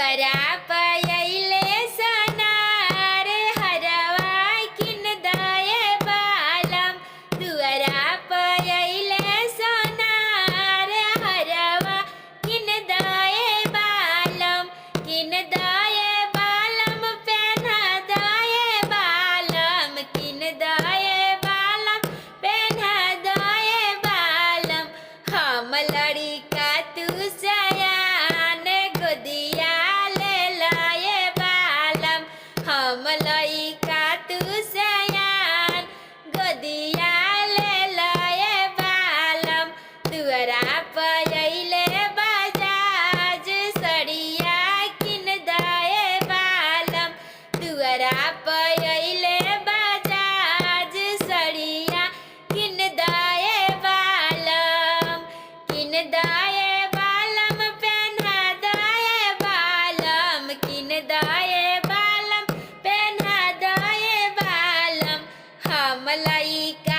दुआरा पयले सोनार हरवा किन दाए बालम। दुआरा पयले सोनार हरवा किन दाए बालम। किन दाए बालम पेन्हा दाए बालम। किन दाए बालम पेन्हा दाए बालम। हम लड़िका तू सयान गोदिया ले लाए बालम। हम लड़िका तू सयान गोदिया ले लाए बालम। दुआरा पयले बजाज सड़िया किन दाए बालम। दुआरा पयले बजाज सड़िया किन दाए बालम। किन दाए बालम पेन्हा दाए बालम। किन दाए बालम पेन्हा दाए बालम। हम लइका